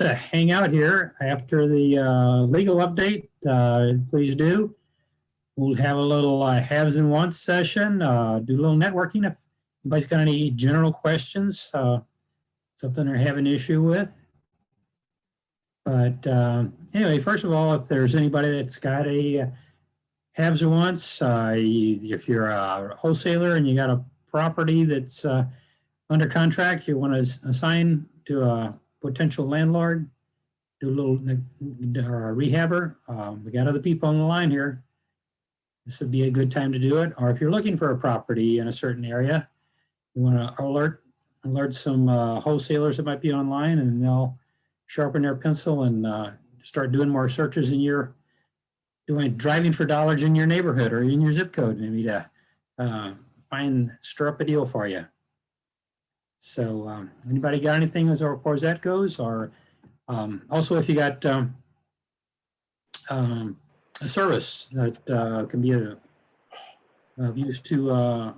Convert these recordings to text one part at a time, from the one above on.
to hang out here after the legal update, please do. We'll have a little haves and wants session, do a little networking. If anybody's got any general questions, something they're having an issue with. But anyway, first of all, if there's anybody that's got a haves or wants, if you're a wholesaler and you got a property that's under contract, you want to assign to a potential landlord, do a little rehabber. We got other people on the line here. This would be a good time to do it. Or if you're looking for a property in a certain area, you want to alert some wholesalers that might be online, and they'll sharpen their pencil and start doing more searches in your driving for dollars in your neighborhood or in your zip code, maybe to stir up a deal for you. So anybody got anything as far as that goes? Or also if you got a service that can be of use to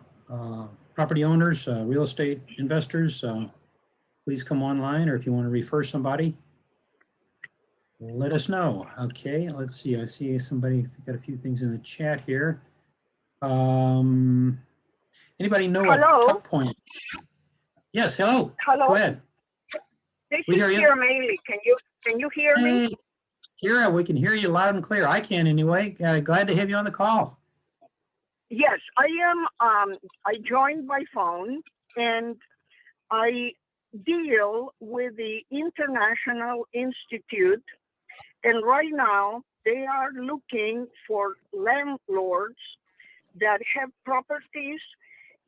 property owners, real estate investors, please come online, or if you want to refer somebody, let us know. Okay, let's see. I see somebody got a few things in the chat here. Anybody know what tuck point? Yes, hello. Hello. Go ahead. This is Kira Maley. Can you hear me? Kira, we can hear you loud and clear. I can anyway. Glad to have you on the call. Yes, I am. I joined by phone, and I deal with the International Institute, and right now they are looking for landlords that have properties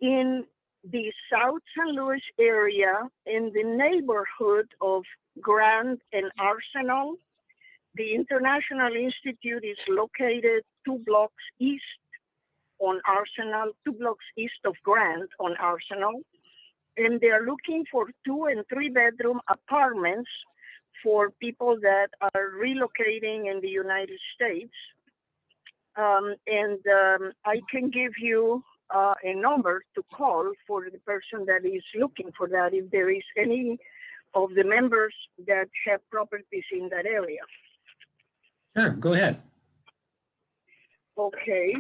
in the South St. Louis area in the neighborhood of Grand and Arsenal. The International Institute is located 2 blocks east on Arsenal, 2 blocks east of Grand on Arsenal. And they're looking for 2 and 3 bedroom apartments for people that are relocating in the United States. I can give you a number to call for the person that is looking for that, if there is any of the members that have properties in that area. Sure, go ahead. Okay.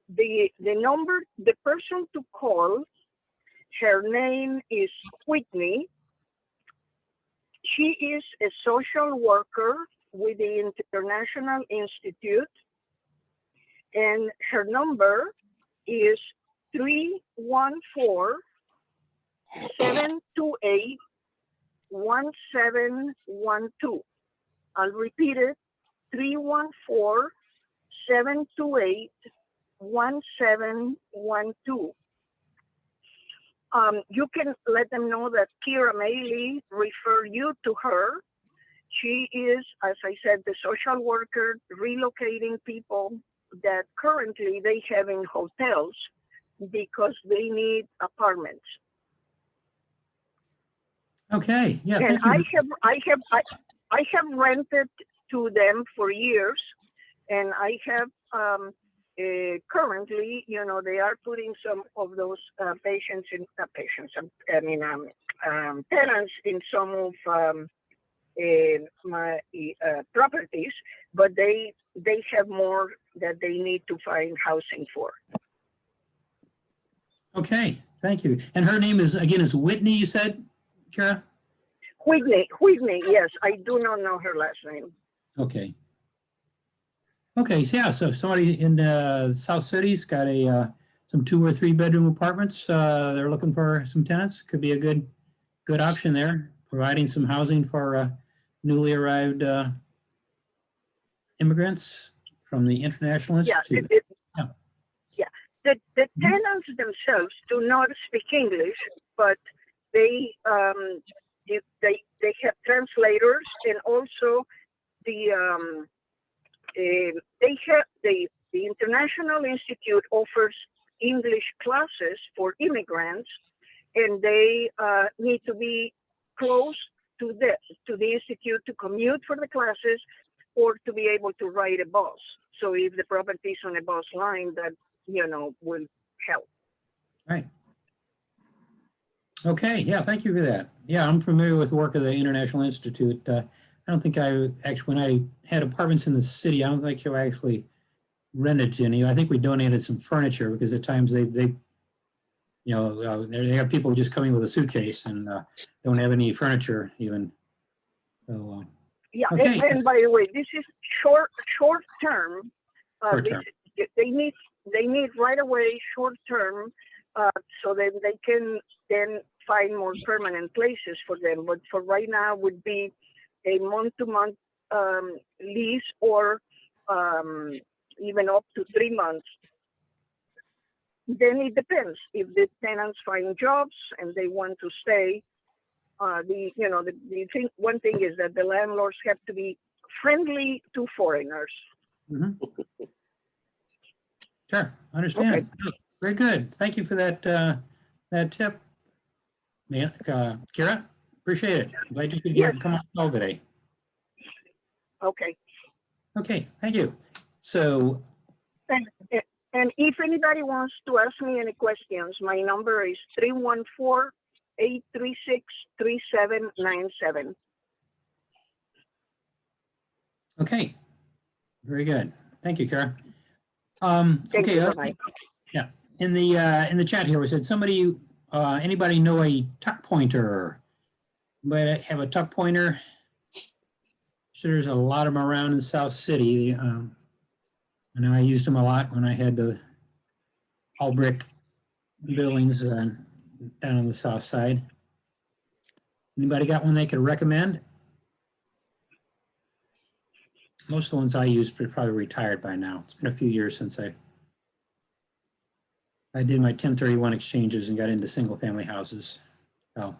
The number, the person to call, her name is Whitney. She is a social worker with the International Institute, and her number is 314-728-1712. I'll repeat it, 314-728-1712. You can let them know that Kira Maley referred you to her. She is, as I said, the social worker relocating people that currently they have in hotels because they need apartments. Okay. Yeah. And thank you. I have rented to them for years, and I have currently, you know, they are putting some of those tenants in some of my properties, but they have more that they need to find housing for. Okay, thank you. And her name is Whitney, you said, Kira? Whitney, yes. I do not know her last name. Okay. Okay, so yeah, so if somebody in South City's got some 2 or 3 bedroom apartments, they're looking for some tenants, could be a good option there, providing some housing for newly arrived immigrants from the International Institute. The tenants themselves do not speak English, but they have translators, and also the International Institute offers English classes for immigrants, and they need to be close to the institute to commute for the classes or to be able to ride a bus. So if the property is on a bus line, that, you know, will help. Right. Okay, yeah, thank you for that. Yeah, I'm familiar with the work of the International Institute. I don't think I actually, when I had apartments in the city, I don't think I actually rented to any. I think we donated some furniture because at times they they have people just coming with a suitcase and don't have any furniture even. So, Yeah, okay, and by the way, this is short term. short This term. they need right away short term, so that they can then find more permanent places for them. But for right now, would be a month-to-month lease or even up to 3 months. Then it depends if the tenants find jobs and they want to stay. One thing is that the landlords have to be friendly to foreigners. Mhm. Sure, Okay. understand. Very good. Thank you for that tip, man. Kira, appreciate it. Glad you could Yes. come on the call today. Okay. Okay, thank you. So, And if anybody wants to ask me any questions, my number is 314-836-3797. okay, very good. Thank you, Kara. Thank Okay, you. Bye-bye. yeah. In the chat here, we said anybody know a tuck pointer? Anybody have a tuck pointer? Sure, there's a lot of them around in South City. I know I used them a lot when I had the all brick buildings down on the south side. Anybody got one they could recommend? Most of the ones I used are probably retired by now. It's been a few years since I did my 1031 exchanges and got into single family houses. So,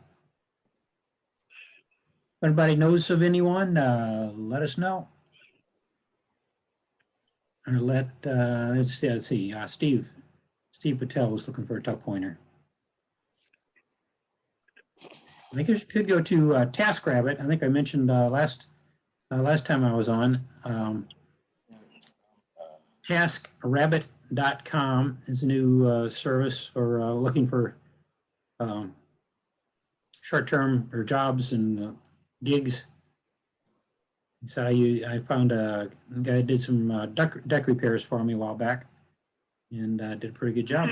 if anybody knows of anyone, let us know. Or let's see, Steve Patel was looking for a tuck pointer. I think you could go to TaskRabbit. I think I mentioned last time I was on. TaskRabbit.com is a new service for looking for short-term or jobs and gigs. So I found a guy that did some deck repairs for me a while back, and did a pretty good job.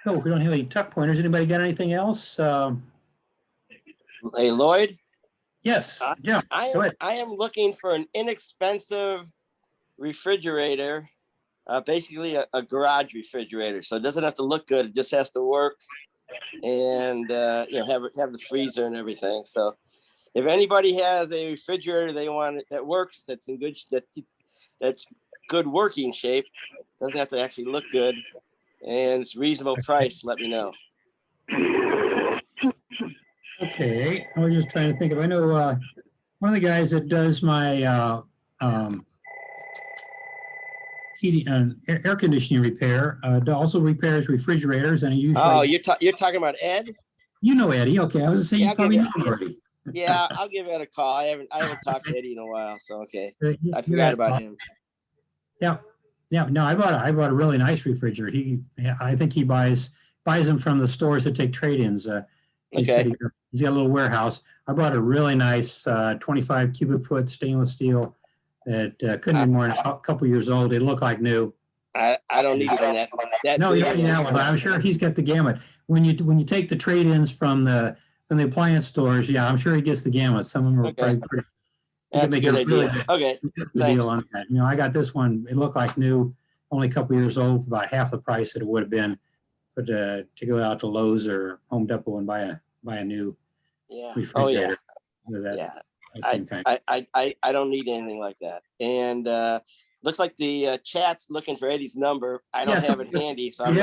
Oh, we don't have any tuck pointers. Anybody got anything else? Hey, Lloyd. Yes, yeah. Go ahead. I am looking for an inexpensive refrigerator, basically a garage refrigerator. So it doesn't have to look good; it just has to work, and have the freezer and everything. So, if anybody has a refrigerator they want that works, that's in good that's good working shape, doesn't have to actually look good, and it's reasonable price, let me know. Okay, I was just trying to think of. I know one of the guys that does my heating and air conditioning repair also repairs refrigerators, and he usually. Oh, you're talking about Ed? You know Eddie. Okay, I was saying you probably know him already. Yeah, I'll give Ed a call. I haven't talked to Eddie in a while, so okay. I You forgot about him. Yeah, yeah. No, I bought a really nice refrigerator. I think he buys them from the stores that take trade-ins. He said he's got a little warehouse. I bought a really nice 25 cubic foot stainless steel that couldn't be more than a couple years old. It looked like new. I don't need that. No, you don't need that one. But I'm sure he's got the gamut. When you take the trade-ins from the appliance stores, yeah, I'm sure he gets the gamut. Some of them are probably pretty. That's a good idea. Okay, deal on that. I got this one. It looked like new, only a couple years old, for about half the price that it would have been, but to go out to Lowe's or Home Depot and buy a new refrigerator. I don't need anything like that. And looks like the chat's looking for Eddie's number. I don't have it handy, so you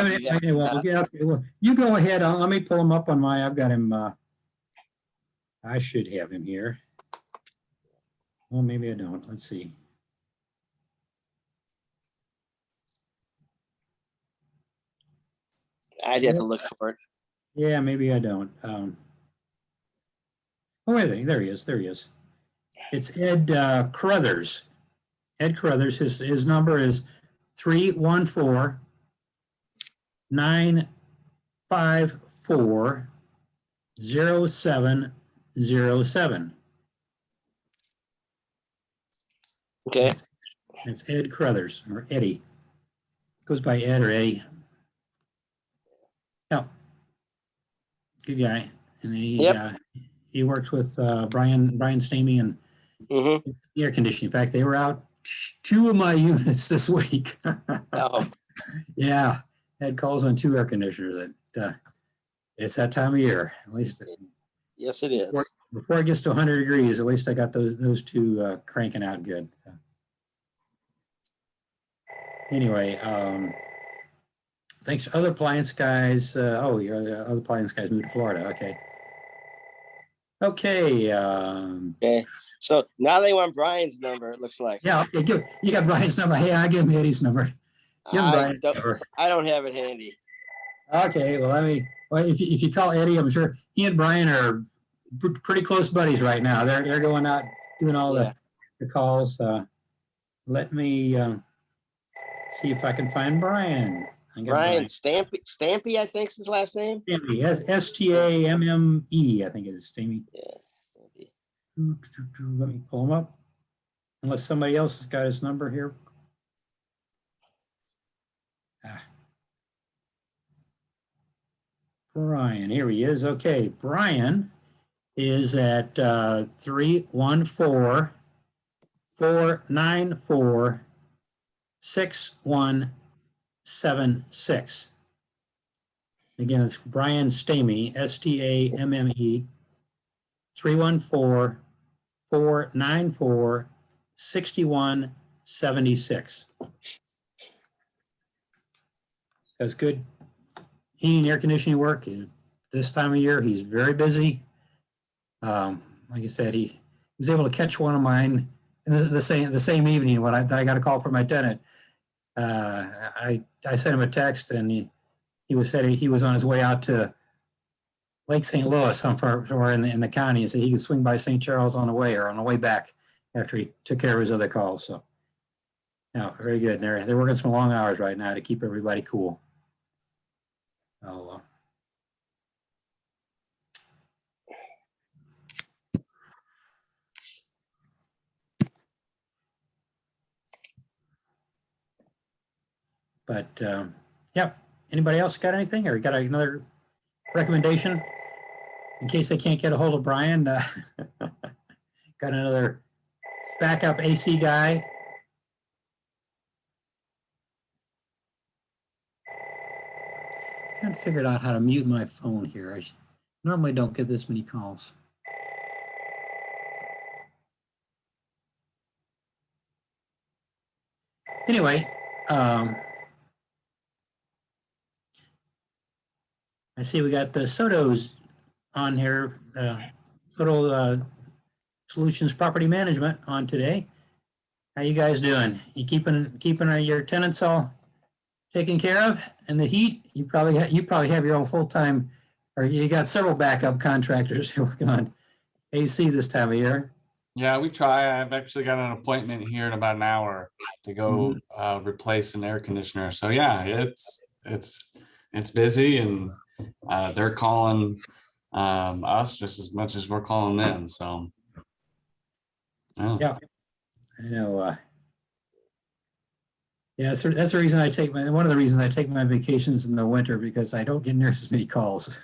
go ahead. Let me pull him up on my. I've got him. I should have him here. Well, maybe I don't. Let's see. I'd have to look for it. Yeah, maybe I don't. Oh, wait, there he is. There he is. It's Ed Carruthers. Ed Carruthers, his number is 314-954-0707. Okay. It's Ed Carruthers, or Eddie. Goes by Ed or Eddie. Yeah. Good guy. And he works with Brian Stamey and Mm-hmm. air conditioning. In fact, they were out 2 of my units this week. Oh, Yeah, had calls on 2 air conditioners. It's that time of year. At least yes, it is. before it gets to 100 degrees, at least I got those 2 cranking out good. Anyway, thanks. Other appliance guys. You're the other appliance guys moved to Florida. Okay. Okay. Okay. So now they want Brian's number, it looks like. Yeah. Okay. You got Brian's number. Hey, I give him Eddie's number. Give him Brian's number. I don't have it handy. Okay. Well, if you call Eddie, I'm sure he and Brian are pretty close buddies right now. They're going out doing all the calls. Let me see if I can find Brian. Brian Stampy, I think is his last name. Stamme, S-T-A-M-M-E, I think it is Stamme. Yeah. Stampy. Let me pull him up. Unless somebody else has got his number here. Brian, here he is. Okay, Brian is at 314-494-6176. Again, it's Brian Stamme, S-T-A-M-M-E, 314-494-6176. That's good heating and air conditioning work. This time of year, he's very busy. Like I said, he was able to catch one of mine the same evening when I got a call from my tenant. I sent him a text, and he said he was on his way out to Lake St. Louis, somewhere in the county, and said he could swing by St. Charles on the way back after he took care of his other calls. So, yeah, very good. They're working some long hours right now to keep everybody cool. But yeah, anybody else got anything, or got another recommendation in case they can't get a hold of Brian? Got another backup AC guy. I haven't figured out how to mute my phone here. I normally don't get this many calls. Anyway, I see we got the Soto's on here. Soto Solutions Property Management on today. How you guys doing? You keeping your tenants all taken care of? And the heat, you probably have your own full-time, or you got several backup contractors working on AC this time of year. Yeah, we try. I've actually got an appointment here in about an hour to go replace an air conditioner. So yeah, it's busy, and they're calling us just as much as we're calling them. So yeah, I know. Yeah, so that's the reason one of the reasons I take my vacations in the winter, because I don't get near as many calls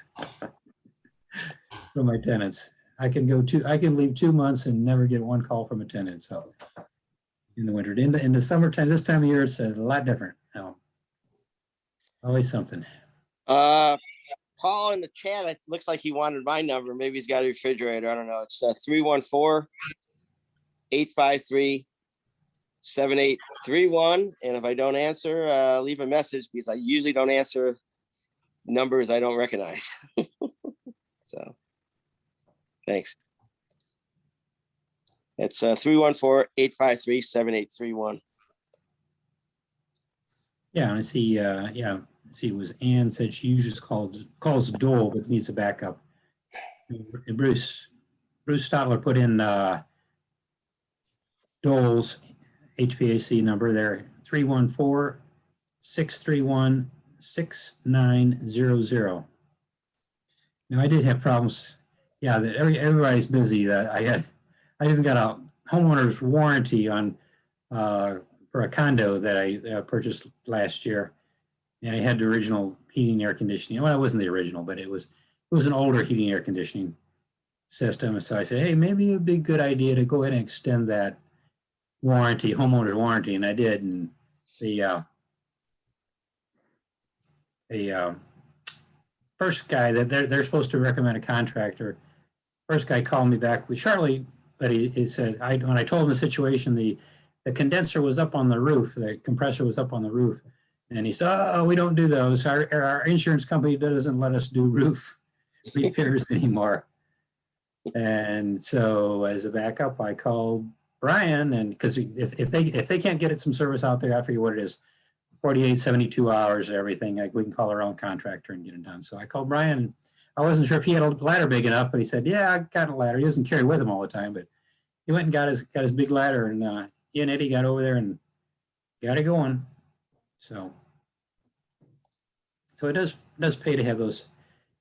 from my tenants. I can leave 2 months and never get one call from a tenant. So in the winter, in the summertime, this time of year, it's a lot different. Always something. Paul in the chat, it looks like he wanted my number. Maybe he's got a refrigerator. I don't know. It's 314-853-7831. And if I don't answer, leave a message, because I usually don't answer numbers I don't recognize. So thanks. It's 314-853-7831. Yeah, and I see, it was Ann said she usually calls Dole, but needs a backup. And Bruce Stotler put in Dole's HVAC number there, 314-631-6900. Now, I did have problems. Yeah, that everybody's busy. I even got a homeowner's warranty on for a condo that I purchased last year, and it had the original heating and air conditioning. Well, it wasn't the original, but it was an older heating and air conditioning system. So I said, hey, maybe it'd be a good idea to go ahead and extend that warranty, homeowner's warranty, and I did. And the first guy that they're supposed to recommend a contractor. First guy called me back shortly, but he said, when I told him the situation, the condenser was up on the roof, the compressor was up on the roof, and he said, oh, we don't do those. Our insurance company doesn't let us do roof repairs anymore. And so as a backup, I called Brian, and because if they can't get it some service out there, I forget what it is, 48, 72 hours, everything, like we can call our own contractor and get it done. So I called Brian. I wasn't sure if he had a ladder big enough, but he said, yeah, I got a ladder. He doesn't carry with him all the time, but he went and got his big ladder, and he and Eddie got over there and got it going. So it does pay to have those.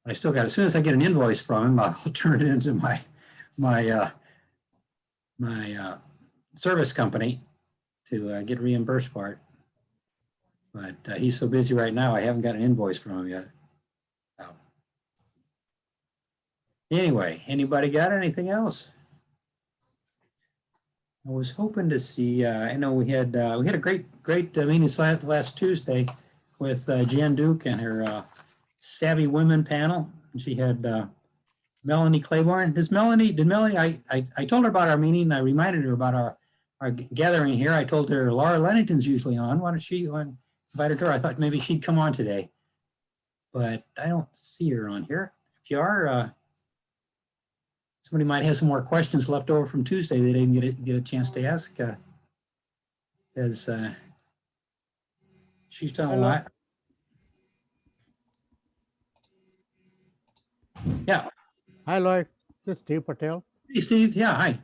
I still got, as soon as I get an invoice from him, I'll turn it into my service company to get reimbursed for it. But he's so busy right now, I haven't got an invoice from him yet. So. Anyway, anybody got anything else? I was hoping to see. I know we had a great meeting last Tuesday with Jan Duke and her Savvy Women panel. She had Melanie Claiborne. Did Melanie? I told her about our meeting. I reminded her about our gathering here. I told her Laura Lennington's usually on. Why don't she invited her? I thought maybe she'd come on today, but I don't see her on here. If you are, somebody might have some more questions left over from Tuesday they didn't get a chance to ask. As she's done a lot. Yeah. Hi, Lloyd. This is Steve Patel. Hey, Steve. Yeah. Hi.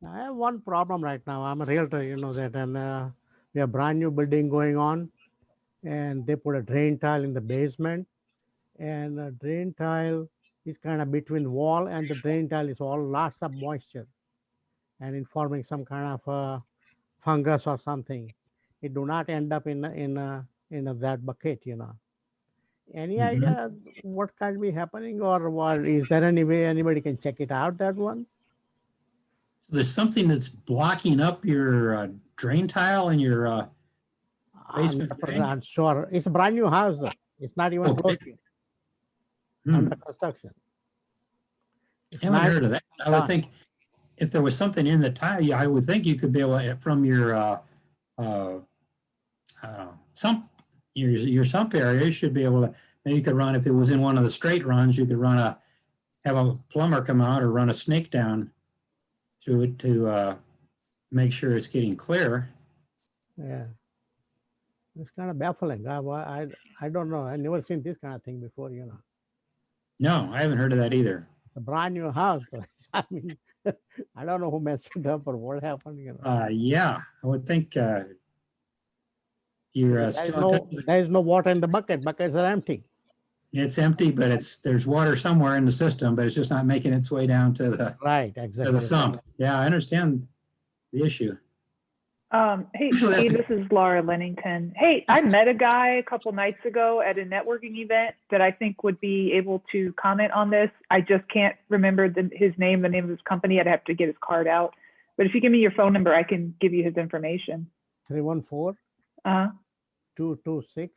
I have one problem right now. I'm a realtor, you know that, and we have a brand new building going on, and they put a drain tile in the basement, and the drain tile is kind of between wall and the drain tile is all lots of moisture, and in forming some kind of fungus or something. It do not end up in that bucket, you know. Any idea what can be happening, or what is there any way anybody can check it out, that one? There's something that's blocking up your drain tile and your basement drain? I'm not sure. It's a brand new house though. It's not even close under construction. I haven't heard of that. I would think if there was something in the tile, I would think you could be able to, from your sump, your sump area, you should be able to, maybe you could run, if it was in one of the straight runs, you could have a plumber come out or run a snake down through it to make sure it's getting clear. Yeah. It's kind of baffling. I don't know. I never seen this kind of thing before, you know. No, I haven't heard of that either. It's a brand new house. I mean, I don't know who messed it up or what happened, you know. Yeah, I would think you're still. There is no water in the bucket. Buckets are empty. It's empty, but there's water somewhere in the system, but it's just not making its way down to the Right, exactly. to the sump. Yeah, I understand the issue. Hey, Steve, this is Laura Lennington. Hey, I met a guy a couple nights ago at a networking event that I think would be able to comment on this. I just can't remember his name, the name of his company. I'd have to get his card out. But if you give me your phone number, I can give you his information. 314 226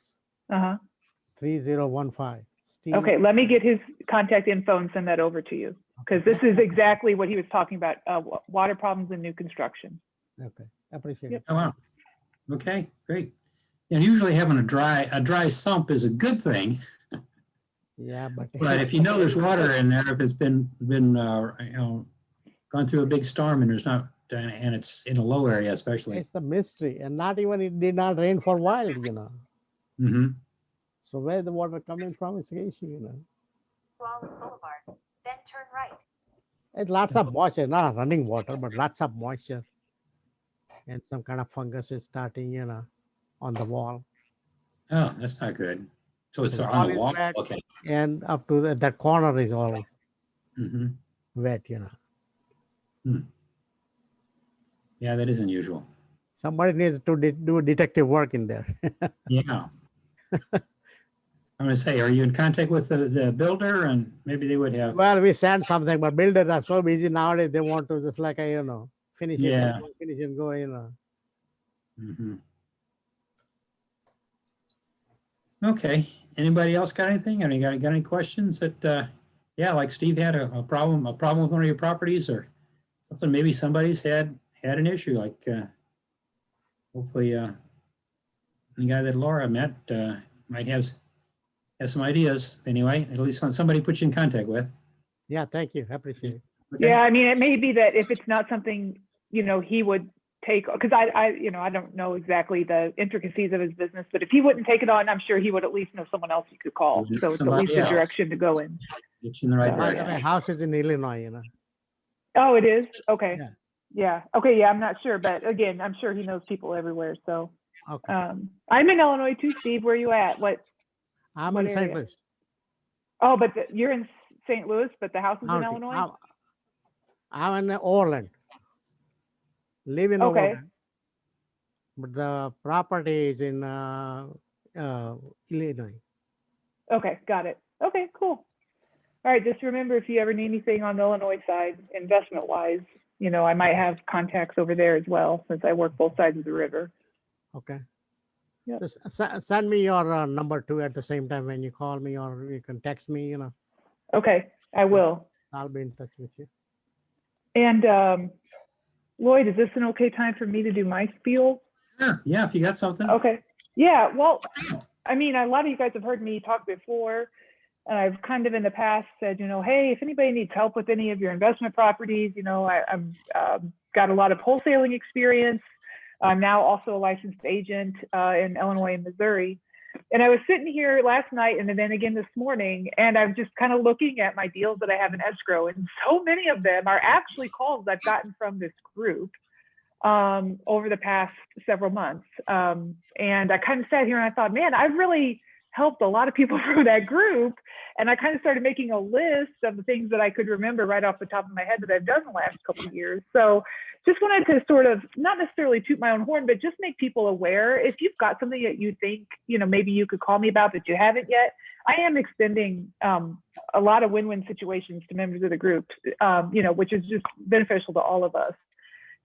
3015. Steve. Okay, let me get his contact info and send that over to you, because this is exactly what he was talking about, water problems in new construction. Okay, appreciate Yep. it. Oh, wow. Okay, great. And usually having a dry sump is a good thing. Yeah, but But if you know there's water in there, if it's been gone through a big storm and there's not, and it's in a low area especially. it's the mystery, and not even it did not rain for a while, you know. Mm-hmm. So where the water coming from is the issue, you know. Boulevard, then turn right. It's lots of moisture, not running water, but lots of moisture. and some kind of fungus is starting, on the wall. Oh, that's not good. So it's The on the is wall? wet, Okay. and up to that corner is all Hmm. wet, Yeah, that is unusual. Somebody needs to do detective work in there. Yeah. I'm gonna say, are you in contact with the builder, and maybe they would have, Well, we send something, but builders are so busy nowadays. They want to just like, finish it, yeah. and go, finish and go, Hmm. Okay. Anybody else got anything? Any got any questions that, yeah, like Steve had a problem with one of your properties or something, maybe somebody's had an issue, like, hopefully, the guy that Laura met, might have some ideas anyway, at least on somebody put you in contact with. Yeah, thank you. I appreciate it. Okay? Yeah, I mean, it may be that if it's not something, he would take, because I don't know exactly the intricacies of his business, but if he wouldn't take it on, I'm sure he would at least know someone else he could call. So it's at Somebody least a else. direction to go in. Get you in the right By the way, direction. house is in Illinois, Oh, it is? Okay. Yeah. Yeah. Okay. Yeah, I'm not sure, but again, I'm sure he knows people everywhere. So Okay. I'm in Illinois too, Steve. Where are you at? I'm what in St. area? Louis. Oh, but you're in St. Louis, but the house is in County. Illinois? I'm in Orland. Live in Okay. Orland. But the property is in Illinois. Okay, got it. Okay, cool. All right, just remember if you ever need anything on the Illinois side, investment wise, I might have contacts over there as well since I work both sides of the river. Okay. Yep. Just send me your number too at the same time when you call me, or you can text me, Okay, I will. I'll be in touch with you. And Lloyd, is this an okay time for me to do my spiel? Sure. Yeah, if you got something. Okay. Yeah, well, I mean, a lot of you guys have heard me talk before, and I've kind of in the past said, hey, if anybody needs help with any of your investment properties, I'm got a lot of wholesaling experience. I'm now also a licensed agent in Illinois and Missouri. And I was sitting here last night and then again this morning, and I'm just kind of looking at my deals that I have in escrow. And so many of them are actually calls I've gotten from this group over the past several months. And I kind of sat here and I thought, man, I've really helped a lot of people from that group. And I kind of started making a list of the things that I could remember right off the top of my head that I've done the last couple of years. So just wanted to sort of not necessarily toot my own horn, but just make people aware. If you've got something that you think, maybe you could call me about that you haven't yet, I am extending a lot of win-win situations to members of the group, which is just beneficial to all of us.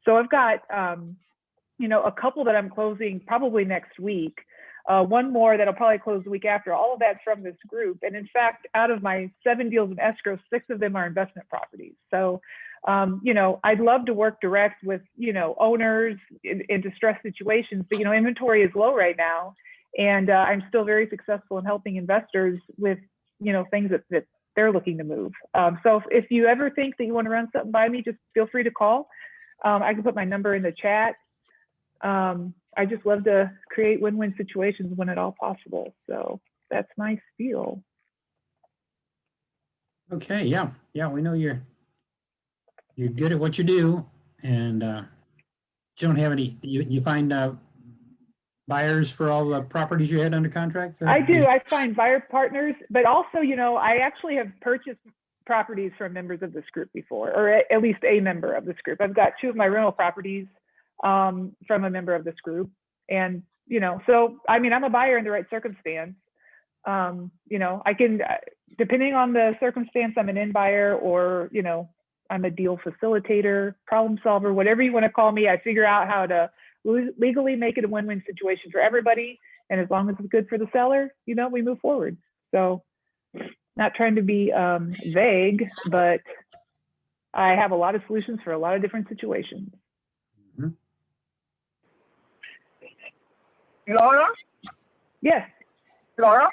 So I've got, a couple that I'm closing probably next week. One more that'll probably close the week after. All of that's from this group. And in fact, out of my 7 deals in escrow, 6 of them are investment properties. So, I'd love to work direct with, owners in distressed situations, but, inventory is low right now. And I'm still very successful in helping investors with, things that they're looking to move. So if you ever think that you want to run something by me, just feel free to call. I can put my number in the chat. I just love to create win-win situations when at all possible. So that's my spiel. Okay. Yeah. Yeah. We know you're good at what you do, and you don't have any. You find buyers for all the properties you had under contract. I do. I find buyer partners, but also, I actually have purchased properties from members of this group before, or at least a member of this group. I've got 2 of my rental properties from a member of this group. And, so, I mean, I'm a buyer in the right circumstance. I can, depending on the circumstance, I'm an end buyer, or, I'm a deal facilitator, problem solver, whatever you want to call me. I figure out how to legally make it a win-win situation for everybody. And as long as it's good for the seller, we move forward. So not trying to be vague, but I have a lot of solutions for a lot of different situations. Mm-hmm. Laura? Yes. Laura?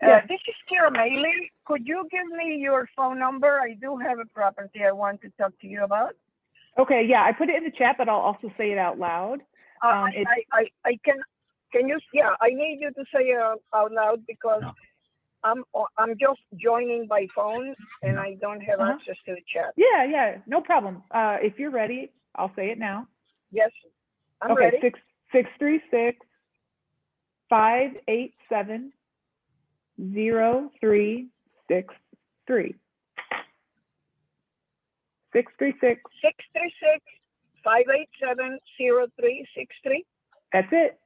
Yes. This is Kira Maley. Could you give me your phone number? I do have a property I want to talk to you about. Okay, yeah, I put it in the chat, but I'll also say it out loud. I can you, yeah, I need you to say it out loud because I'm just joining by phone and I don't have access to the chat. Yeah, no problem. If you're ready, I'll say it now. Yes. I'm Okay, ready. 636-587-0363. 636, 636-587-0363. that's it.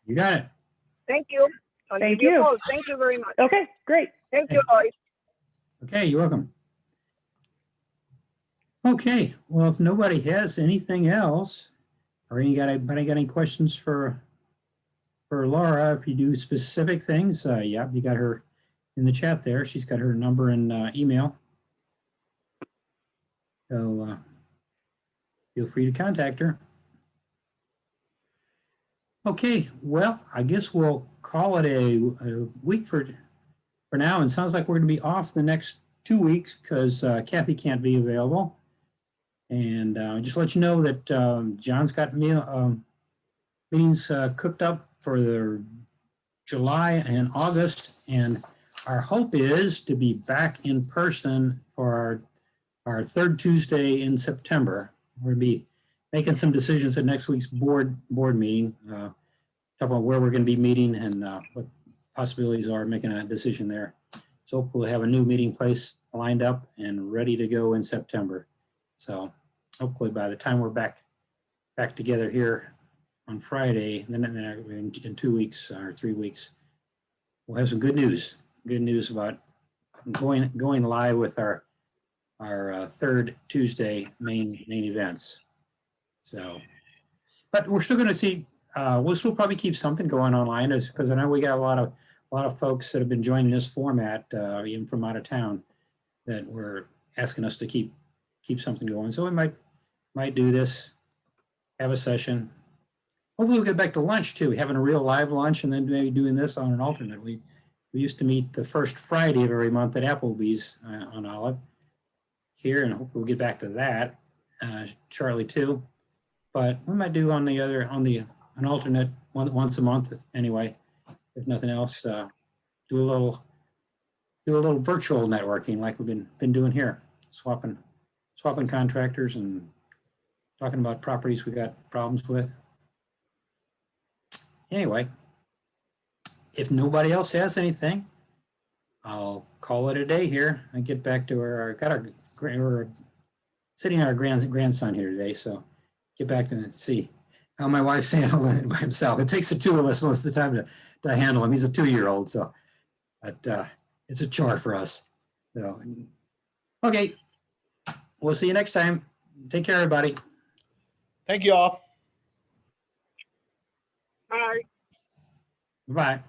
You got it. Thank you. I'll Thank give you a you. call. Thank you very much. Okay, great. Thank you, Lloyd. Okay, you're welcome. Okay, well, if nobody has anything else, or anybody got any questions for Laura, if you do specific things, yeah, you got her in the chat there. She's got her number and email. So feel free to contact her. Okay, well, I guess we'll call it a week for now. And it sounds like we're going to be off the next 2 weeks because Kathy can't be available. And just let you know that John's got meetings cooked up for the July and August. And our hope is to be back in person for our third Tuesday in September. We're going to be making some decisions at next week's board meeting. Talk about where we're going to be meeting and what possibilities are, making a decision there. So hopefully we'll have a new meeting place lined up and ready to go in September. So hopefully by the time we're back together here on Friday, then in 2 weeks or 3 weeks, we'll have some good news. Good news about going live with our third Tuesday main events. So, but we're still going to see. We'll still probably keep something going online, because I know we got a lot of folks that have been joining this format, even from out of town, that were asking us to keep something going. So we might do this, have a session. Hopefully we'll get back to lunch too, having a real live lunch, and then maybe doing this on an alternate. We used to meet the first Friday of every month at Applebee's on Olive here, and hopefully we'll get back to that shortly too. But we might do an alternate once a month anyway, if nothing else. Do a little virtual networking like we've been doing here, swapping contractors and talking about properties we got problems with. Anyway, if nobody else has anything, I'll call it a day here. I get back to we're sitting our grandson here today, so get back to see how my wife's handling it by himself. It takes the two of us most of the time to handle him. He's a 2-year-old, so but it's a chore for us. So okay, we'll see you next time. Take care, everybody. Thank you all. Bye. Bye.